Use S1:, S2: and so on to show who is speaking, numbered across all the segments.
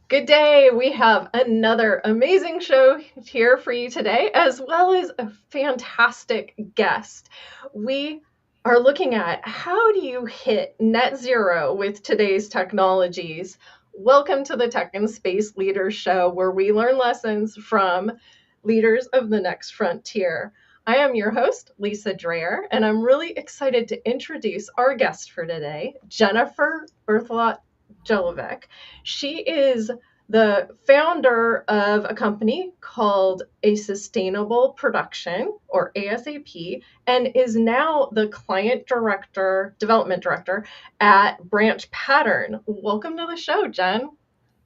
S1: Good day. We have another amazing show here for you today, as well as a fantastic guest. We are looking at how do you hit net zero with today's technologies. Welcome to the Tech and Space Leaders Show, where we learn lessons from leaders of the next frontier. I am your host, Lisa Dreher, and I'm really excited to introduce our guest for today, Jennifer Berthelot-Jelovic. She is the founder of a company called A Sustainable Production, or ASAP, and is now the development director at BranchPattern. Welcome to the show, Jen.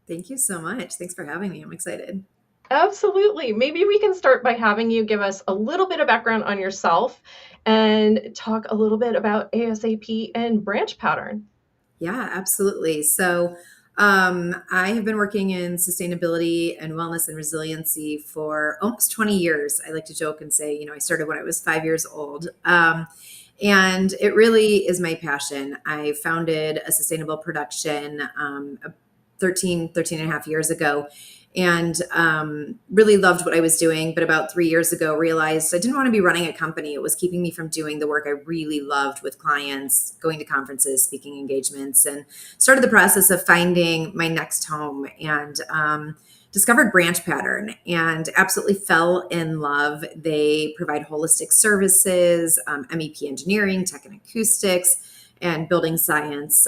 S2: Thank you so much. Thanks for having me. I'm excited.
S1: Absolutely. Maybe we can start by having you give us a little bit of background on yourself and talk a little bit about ASAP and BranchPattern.
S2: Yeah, absolutely. I have been working in sustainability and wellness and resiliency for almost 20 years. I like to joke and say, I started when I was 5 years old. And it really is my passion. I founded a sustainable production 13 and a half years ago, and really loved what I was doing. But about 3 years ago, realized I didn't want to be running a company. It was keeping me from doing the work I really loved with clients, going to conferences, speaking engagements, and started the process of finding my next home, and discovered BranchPattern and absolutely fell in love. They provide holistic services, MEP engineering, tech and acoustics, and building science,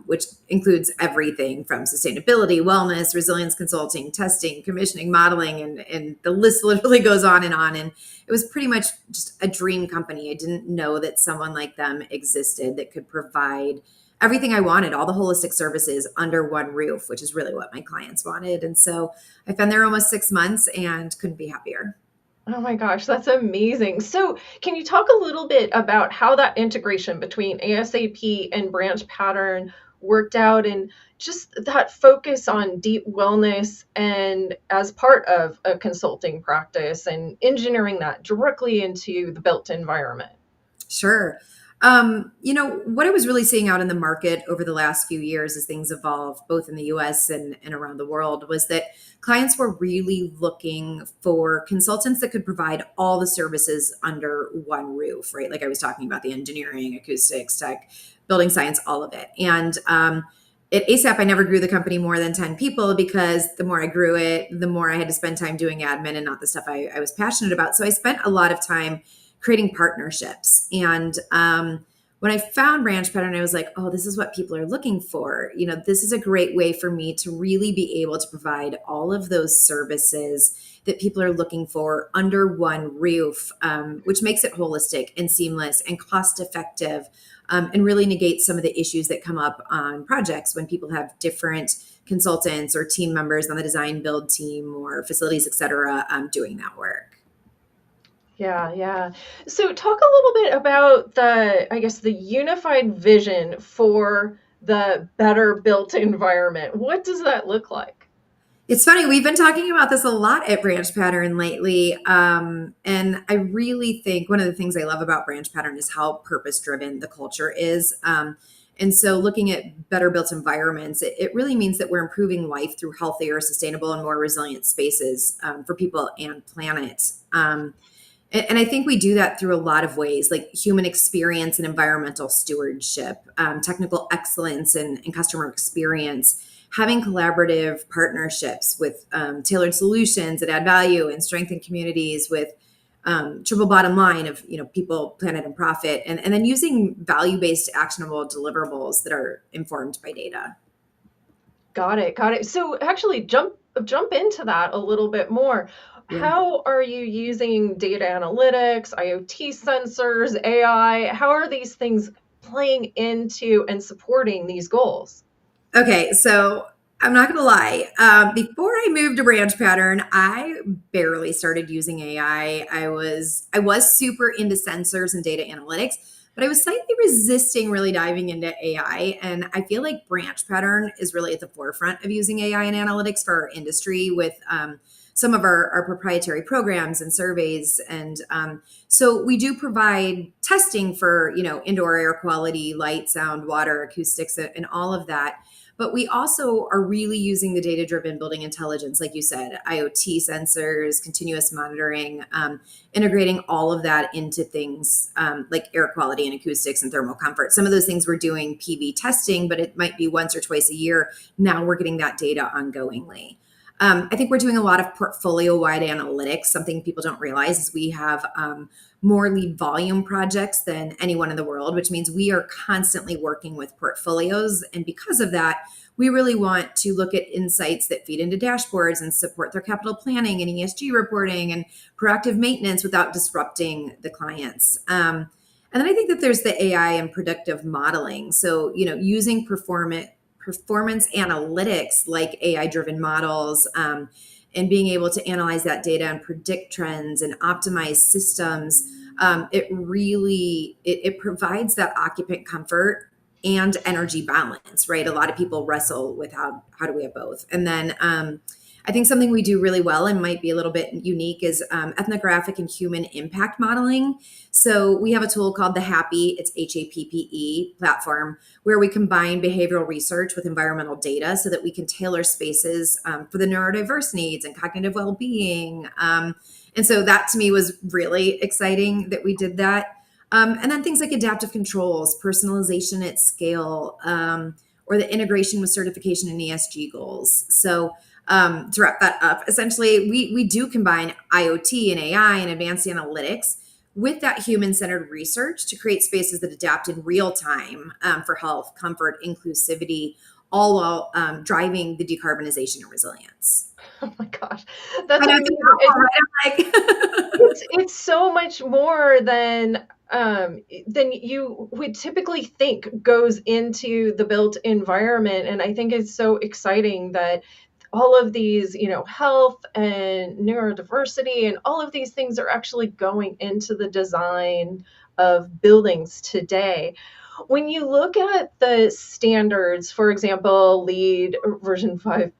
S2: which includes everything from sustainability, wellness, resilience consulting, testing, commissioning, modeling, and the list literally goes on and on. And it was pretty much just a dream company. I didn't know that someone like them existed that could provide everything I wanted, all the holistic services under one roof, which is really what my clients wanted. And so I've been there almost 6 months and couldn't be happier.
S1: Oh my gosh, that's amazing. So, can you talk a little bit about how that integration between ASAP and BranchPattern worked out and just that focus on deep wellness and as part of a consulting practice and engineering that directly into the built environment?
S2: Sure. What I was really seeing out in the market over the last few years as things evolve, both in the US and around the world, was that clients were really looking for consultants that could provide all the services under one roof, right? Like I was talking about the engineering, acoustics, tech, building science, all of it. And at ASAP, I never grew the company more than 10 people because the more I grew it, the more I had to spend time doing admin and not the stuff I was passionate about. So I spent a lot of time creating partnerships. And when I found BranchPattern, I was like, oh, this is what people are looking for. This is a great way for me to really be able to provide all of those services that people are looking for under one roof, which makes it holistic and seamless and cost effective, and really negates some of the issues that come up on projects when people have different consultants or team members on the design build team or facilities, et cetera, doing that work.
S1: Yeah, yeah. So talk a little bit about the unified vision for the better built environment. What does that look like?
S2: It's funny, we've been talking about this a lot at BranchPattern lately. And I really think one of the things I love about BranchPattern is how purpose driven the culture is. And so looking at better built environments, it really means that we're improving life through healthier, sustainable, and more resilient spaces for people and planet. And I think we do that through a lot of ways, like human experience and environmental stewardship, technical excellence and customer experience, having collaborative partnerships with tailored solutions that add value and strengthen communities with triple bottom line of people, planet, and profit, and then using value-based actionable deliverables that are informed by data.
S1: Got it, got it. So actually jump into that a little bit more.
S2: Yeah.
S1: How are you using data analytics, IoT sensors, AI? How are these things playing into and supporting these goals?
S2: Okay, so I'm not gonna lie. Before I moved to BranchPattern, I barely started using AI. I was super into sensors and data analytics, but I was slightly resisting really diving into AI. And I feel like BranchPattern is really at the forefront of using AI and analytics for our industry with some of our proprietary programs and surveys. And so we do provide testing for indoor air quality, light, sound, water, acoustics, and all of that. But we also are really using the data-driven building intelligence, like you said, IoT sensors, continuous monitoring, integrating all of that into things like air quality and acoustics and thermal comfort. Some of those things we're doing PV testing, but it might be once or twice a year. Now we're getting that data ongoingly. I think we're doing a lot of portfolio-wide analytics. Something people don't realize is we have more lead volume projects than anyone in the world, which means we are constantly working with portfolios. And because of that, we really want to look at insights that feed into dashboards and support their capital planning and ESG reporting and proactive maintenance without disrupting the clients. And then I think that there's the AI and predictive modeling. So, using performance analytics like AI driven models, and being able to analyze that data and predict trends and optimize systems, it provides that occupant comfort and energy balance, right? A lot of people wrestle with how do we have both. And then I think something we do really well and might be a little bit unique is ethnographic and human impact modeling. So we have a tool called the HAPPE, it's HAPPE platform, where we combine behavioral research with environmental data so that we can tailor spaces for the neurodiverse needs and cognitive well-being. And so that to me was really exciting that we did that. And then things like adaptive controls, personalization at scale, or the integration with certification and ESG goals. So to wrap that up, essentially, we do combine IoT and AI and advanced analytics with that human-centered research to create spaces that adapt in real time for health, comfort, inclusivity, all while driving the decarbonization and resilience.
S1: Oh my gosh, that's
S2: I know,
S1: amazing.
S2: right?
S1: It's so much more than you would typically think goes into the built environment. And I think it's so exciting that all of these, health and neurodiversity and all of these things are actually going into the design of buildings today. When you look at the standards, for example, LEED version 5,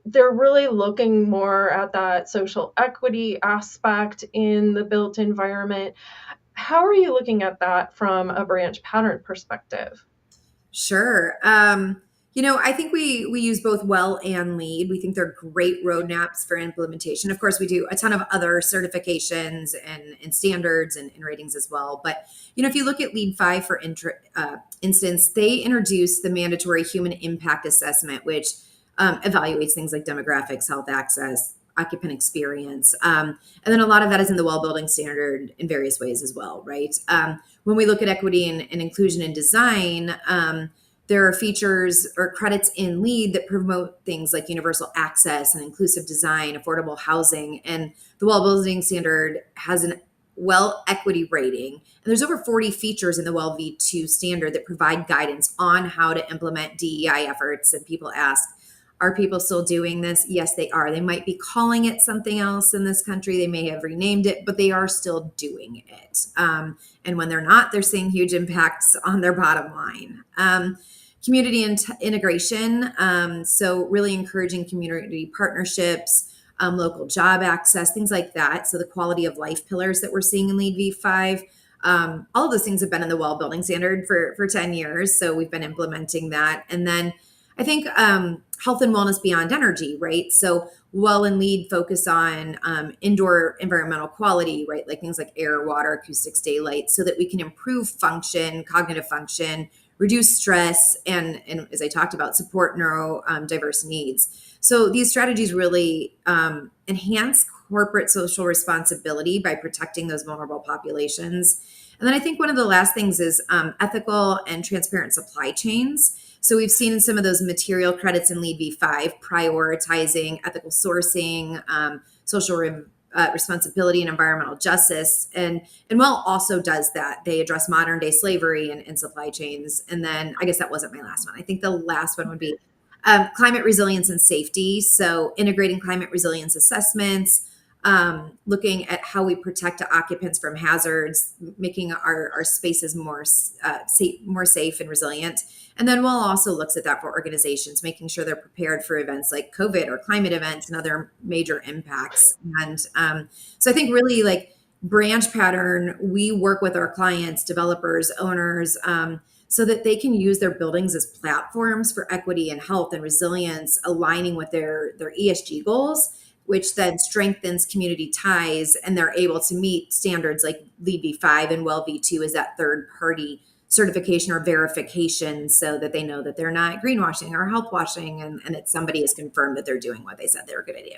S1: they're really looking more at that social equity aspect in the built environment. How are you looking at that from a BranchPattern perspective?
S2: Sure. I think we use both WELL and LEED. We think they're great roadmaps for implementation. Of course, we do a ton of other certifications and standards and ratings as well. But, if you look at LEED 5, for instance, they introduced the mandatory human impact assessment, which evaluates things like demographics, health access, occupant experience. And then a lot of that is in the WELL building standard in various ways as well, right? When we look at equity and inclusion in design, there are features or credits in LEED that promote things like universal access and inclusive design, affordable housing. And the WELL building standard has an WELL equity rating. And there's over 40 features in the WELL V2 standard that provide guidance on how to implement DEI efforts. And people ask, are people still doing this? Yes, they are. They might be calling it something else in this country. They may have renamed it, but they are still doing it. And when they're not, they're seeing huge impacts on their bottom line. Community integration. So really encouraging community partnerships, local job access, things like that. So the quality of life pillars that we're seeing in LEED V5, all of those things have been in the WELL building standard for 10 years. So we've been implementing that. And then I think health and wellness beyond energy, right? So WELL and LEED focus on indoor environmental quality, right? Like things like air, water, acoustics, daylight, so that we can improve function, cognitive function, reduce stress, and as I talked about, support neurodiverse needs. So these strategies really enhance corporate social responsibility by protecting those vulnerable populations. And then I think one of the last things is ethical and transparent supply chains. So we've seen in some of those material credits in LEED V5 prioritizing ethical sourcing, social responsibility, and environmental justice. And WELL also does that. They address modern day slavery and supply chains. And then I guess that wasn't my last one. I think the last one would be climate resilience and safety. So integrating climate resilience assessments, looking at how we protect occupants from hazards, making our spaces more safe and resilient. And then WELL also looks at that for organizations, making sure they're prepared for events like COVID or climate events and other major impacts. And so I think really like BranchPattern, we work with our clients, developers, owners, so that they can use their buildings as platforms for equity and health and resilience, aligning with their ESG goals, which then strengthens community ties, and they're able to meet standards like LEED v5 and WELL v2 as that third party certification or verification, so that they know that they're not greenwashing or health washing, and that somebody has confirmed that they're doing what they said they were going to do.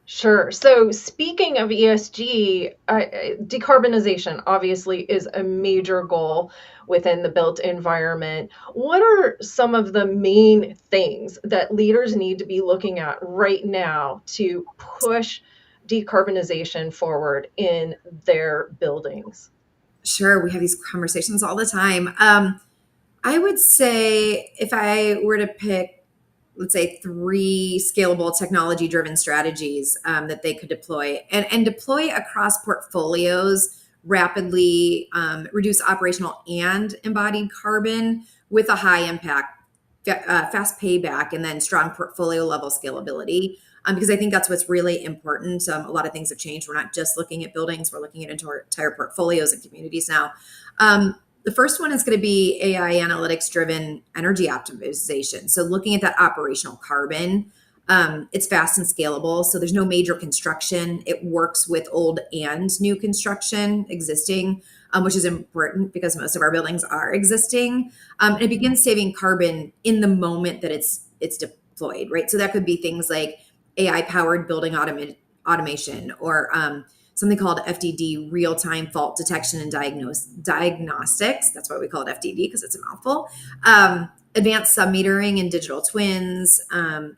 S1: Sure. So speaking of ESG, decarbonization obviously is a major goal within the built environment. What are some of the main things that leaders need to be looking at right now to push decarbonization forward in their buildings?
S2: Sure, we have these conversations all the time. I would say if I were to pick, let's say, 3 scalable technology driven strategies that they could deploy and deploy across portfolios rapidly, reduce operational and embodied carbon with a high impact, fast payback, and then strong portfolio level scalability. Because I think that's what's really important. A lot of things have changed. We're not just looking at buildings, we're looking at entire portfolios and communities now. The first one is going to be AI analytics driven energy optimization. So looking at that operational carbon, it's fast and scalable. So there's no major construction. It works with old and new construction existing, which is important because most of our buildings are existing. And it begins saving carbon in the moment that it's deployed, right? So that could be things like AI powered building automation, or something called FDD, real time fault detection and diagnostics. That's why we call it FDD, because it's a mouthful. Advanced sub-metering and digital twins,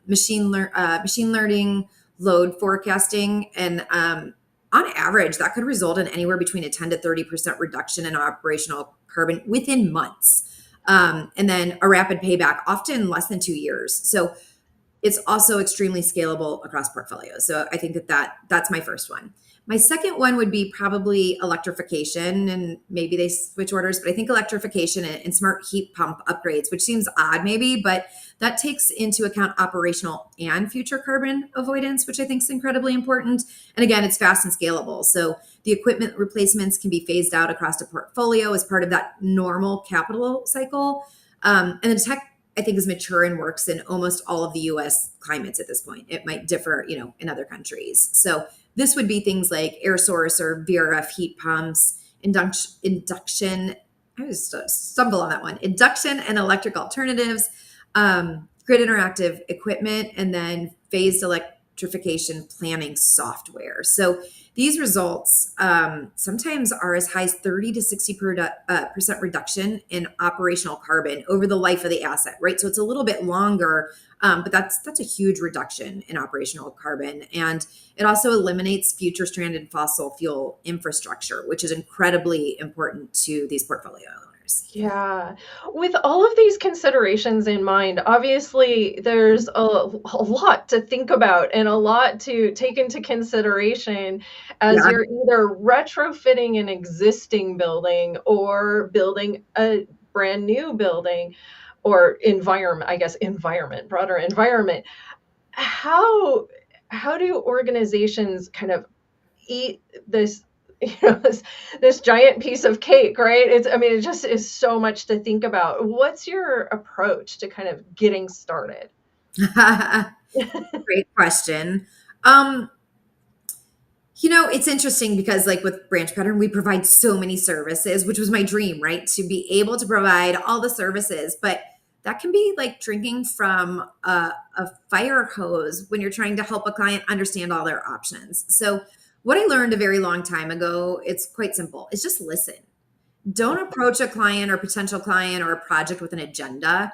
S2: machine learning, load forecasting. And on average, that could result in anywhere between a 10 to 30% reduction in operational carbon within months. And then a rapid payback, often less than 2 years. So it's also extremely scalable across portfolios. So I think that's my first one. My second one would be probably electrification, and maybe they switch orders, but I think electrification and smart heat pump upgrades, which seems odd maybe, but that takes into account operational and future carbon avoidance, which I think is incredibly important. And again, it's fast and scalable. So the equipment replacements can be phased out across a portfolio as part of that normal capital cycle. And the tech, I think, is mature and works in almost all of the US climates at this point. It might differ, in other countries. So this would be things like air source or VRF heat pumps, induction. I always stumble on that one. Induction and electric alternatives, grid interactive equipment, and then phased electrification planning software. So these results sometimes are as high as 30 to 60% reduction in operational carbon over the life of the asset, right? So it's a little bit longer, but that's a huge reduction in operational carbon. And it also eliminates future stranded fossil fuel infrastructure, which is incredibly important to these portfolio owners.
S1: Yeah. With all of these considerations in mind, obviously there's a lot to think about and a lot to take into consideration as
S2: Yeah.
S1: you're either retrofitting an existing building or building a brand new building or environment, I guess broader environment. How do organizations kind of eat this, this giant piece of cake, right? It just is so much to think about. What's your approach to kind of getting started?
S2: Great question. It's interesting because, like, with BranchPattern, we provide so many services, which was my dream, right? To be able to provide all the services, but that can be like drinking from a fire hose when you're trying to help a client understand all their options. So what I learned a very long time ago, it's quite simple. It's just listen. Don't approach a client or potential client or a project with an agenda.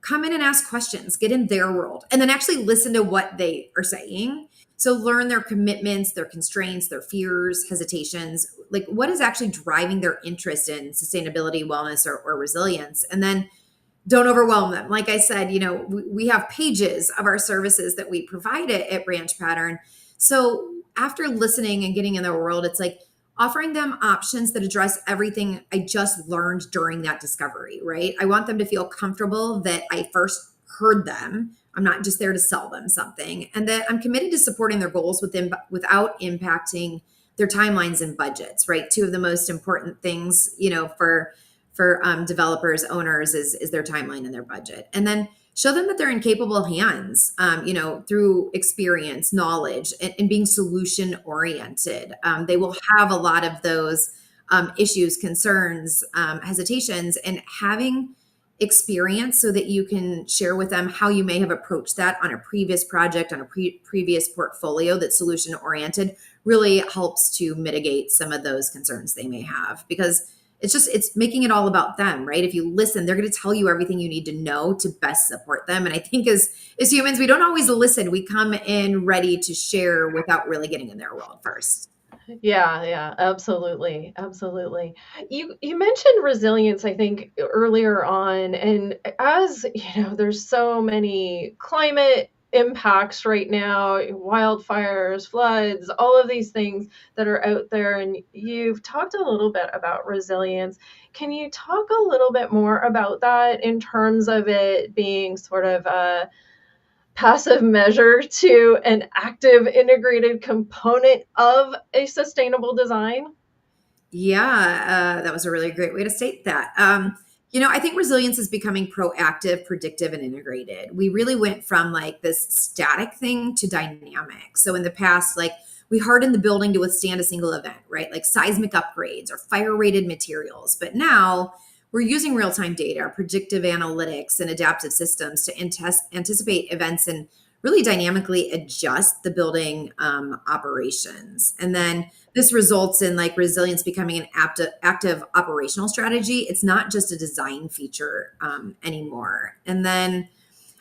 S2: Come in and ask questions, get in their world, and then actually listen to what they are saying. So learn their commitments, their constraints, their fears, hesitations, like what is actually driving their interest in sustainability, wellness, or resilience. And then don't overwhelm them. Like I said, we have pages of our services that we provide at BranchPattern. So after listening and getting in their world, it's like offering them options that address everything I just learned during that discovery, right? I want them to feel comfortable that I first heard them. I'm not just there to sell them something, and that I'm committed to supporting their goals without impacting their timelines and budgets, right? Two of the most important things, for developers, owners is their timeline and their budget. And then show them that they're in capable hands, through experience, knowledge, and being solution oriented. They will have a lot of those issues, concerns, hesitations, and having experience so that you can share with them how you may have approached that on a previous project, on a previous portfolio that's solution oriented, really helps to mitigate some of those concerns they may have, because it's making it all about them, right? If you listen, they're going to tell you everything you need to know to best support them. And I think as humans, we don't always listen. We come in ready to share without really getting in their world first.
S1: Yeah, absolutely, absolutely. You mentioned resilience, I think, earlier on, and as you know, there's so many climate impacts right now, wildfires, floods, all of these things that are out there, and you've talked a little bit about resilience. Can you talk a little bit more about that in terms of it being sort of a passive measure to an active integrated component of a sustainable design?
S2: Yeah, that was a really great way to state that. I think resilience is becoming proactive, predictive, and integrated. We really went from like this static thing to dynamic. So in the past, like we hardened the building to withstand a single event, right? Like seismic upgrades or fire rated materials. But now we're using real time data, predictive analytics, and adaptive systems to anticipate events and really dynamically adjust the building operations. And then this results in like resilience becoming an active operational strategy. It's not just a design feature anymore. And then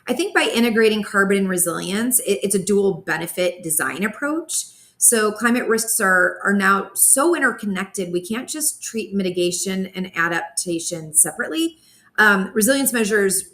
S2: I think by integrating carbon and resilience, it's a dual benefit design approach. So climate risks are now so interconnected. We can't just treat mitigation and adaptation separately. Resilience measures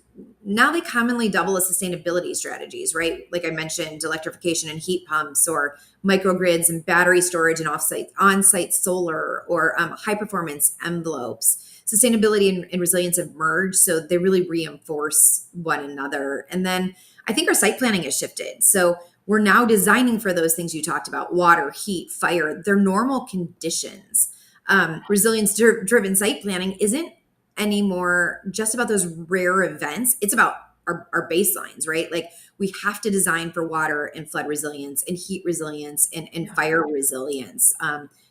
S2: now they commonly double as sustainability strategies, right? Like I mentioned, electrification and heat pumps, or microgrids and battery storage and on-site solar, or high performance envelopes. Sustainability and resilience have merged, so they really reinforce one another. And then I think our site planning has shifted. So we're now designing for those things you talked about: water, heat, fire. They're normal conditions. Resilience-driven site planning isn't anymore just about those rare events. It's about our baselines, right? Like we have to design for water and flood resilience and heat resilience and fire resilience.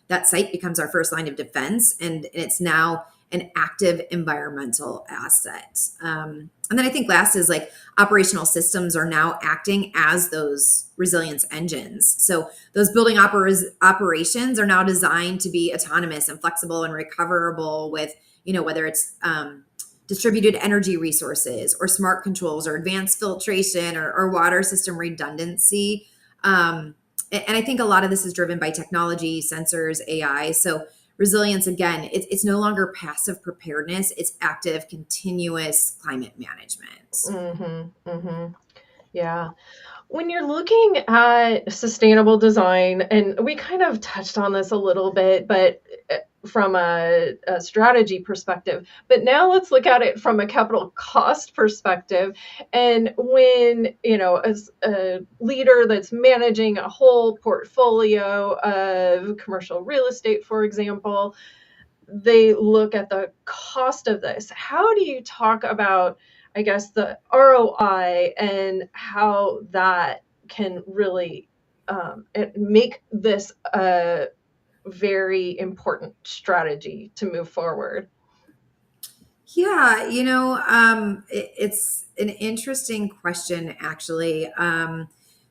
S2: That site becomes our first line of defense, and it's now an active environmental asset. And then I think last is like operational systems are now acting as those resilience engines. So those building operations are now designed to be autonomous and flexible and recoverable with, whether it's distributed energy resources or smart controls or advanced filtration or water system redundancy. And I think a lot of this is driven by technology, sensors, AI. So resilience, again, it's no longer passive preparedness. It's active, continuous climate management.
S1: Yeah. When you're looking at sustainable design, and we kind of touched on this a little bit, but from a strategy perspective, but now let's look at it from a capital cost perspective. And when, as a leader that's managing a whole portfolio of commercial real estate, for example, they look at the cost of this. How do you talk about, I guess, the ROI and how that can really make this a very important strategy to move forward?
S2: Yeah, it's an interesting question, actually.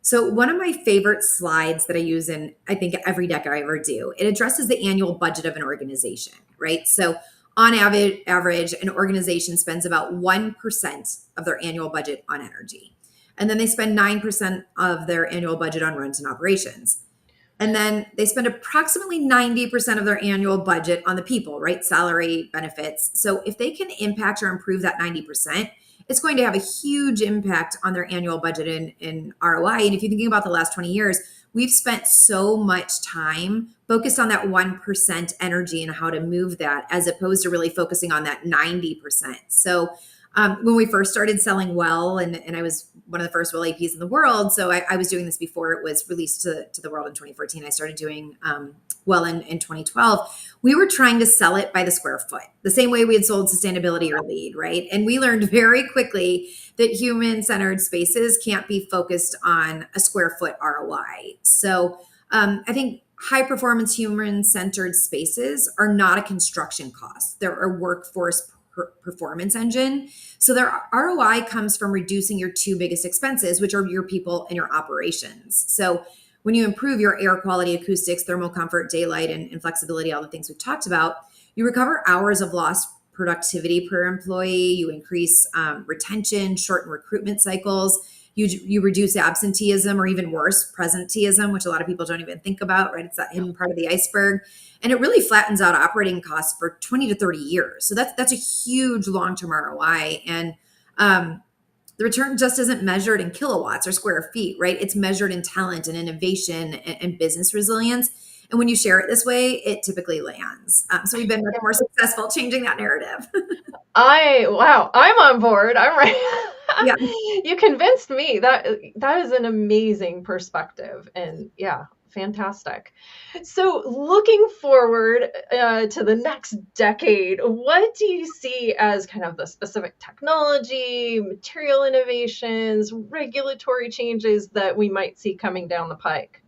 S2: So one of my favorite slides that I use in, I think, every deck I ever do, it addresses the annual budget of an organization, right? So on average, an organization spends about 1% of their annual budget on energy. And then they spend 9% of their annual budget on rent and operations. And then they spend approximately 90% of their annual budget on the people, right? Salary, benefits. So if they can impact or improve that 90%, it's going to have a huge impact on their annual budget in ROI. And if you're thinking about the last 20 years, we've spent so much time focused on that 1% energy and how to move that, as opposed to really focusing on that 90%. So when we first started selling well, and I was one of the first well APs in the world, so I was doing this before it was released to the world in 2014. I started doing well, in 2012, we were trying to sell it by the square foot, the same way we had sold sustainability or lead, right? And we learned very quickly that human-centered spaces can't be focused on a square foot ROI. So I think high performance human centered spaces are not a construction cost. They're a workforce performance engine. So their ROI comes from reducing your two biggest expenses, which are your people and your operations. So when you improve your air quality, acoustics, thermal comfort, daylight, and flexibility, all the things we've talked about, you recover hours of lost productivity per employee, you increase retention, shorten recruitment cycles, you reduce absenteeism, or even worse, presenteeism, which a lot of people don't even think about, right? It's that hidden part of the iceberg. And it really flattens out operating costs for 20 to 30 years. So that's a huge long-term ROI. And the return just isn't measured in kilowatts or square feet, right? It's measured in talent and innovation and business resilience. And when you share it this way, it typically lands. So we've been much more successful changing that narrative.
S1: Wow, I'm on board. I'm ready.
S2: Yeah.
S1: You convinced me. That is an amazing perspective, and yeah, fantastic. So looking forward to the next decade, what do you see as kind of the specific technology, material innovations, regulatory changes that we might see coming down the pike?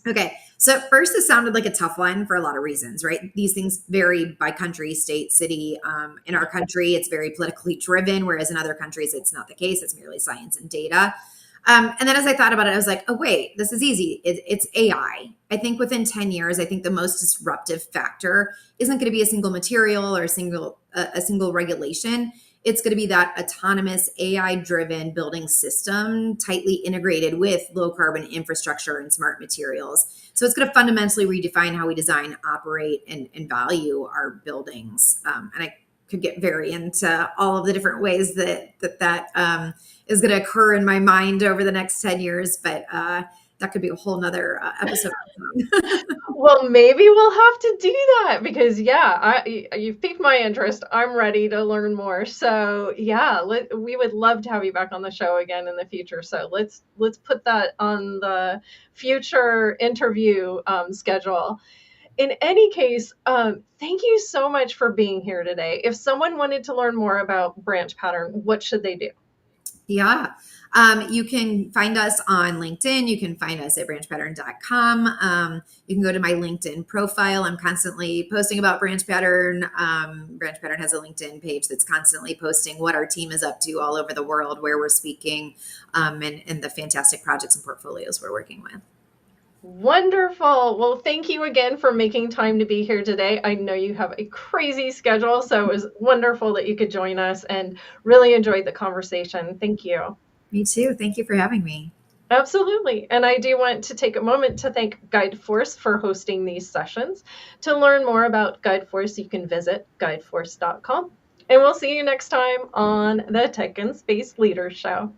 S2: Okay. So at first, this sounded like a tough one for a lot of reasons, right? These things vary by country, state, city. In our country, it's very politically driven, whereas in other countries, it's not the case. It's merely science and data. And then as I thought about it, I was like, oh, wait, this is easy. It's AI. I think within 10 years, I think the most disruptive factor isn't going to be a single material or a single regulation. It's going to be that autonomous AI-driven building system tightly integrated with low carbon infrastructure and smart materials. So it's going to fundamentally redefine how we design, operate, and value our buildings. And I could get very into all of the different ways that is going to occur in my mind over the next 10 years. But that could be a whole nother episode.
S1: Well, maybe we'll have to do that because, yeah, you've piqued my interest. I'm ready to learn more. So, yeah, we would love to have you back on the show again in the future. So let's put that on the future interview schedule. In any case, thank you so much for being here today. If someone wanted to learn more about BranchPattern, what should they do?
S2: Yeah. You can find us on LinkedIn. You can find us at branchpattern.com. You can go to my LinkedIn profile. I'm constantly posting about BranchPattern. BranchPattern has a LinkedIn page that's constantly posting what our team is up to all over the world, where we're speaking, and the fantastic projects and portfolios we're working with.
S1: Wonderful. Well, thank you again for making time to be here today. I know you have a crazy schedule, so it was wonderful that you could join us and really enjoyed the conversation. Thank you.
S2: Me too. Thank you for having me.
S1: Absolutely. And I do want to take a moment to thank GuideForce for hosting these sessions. To learn more about GuideForce, you can visit guideforce.com. And we'll see you next time on the Tech and Space Leaders Show.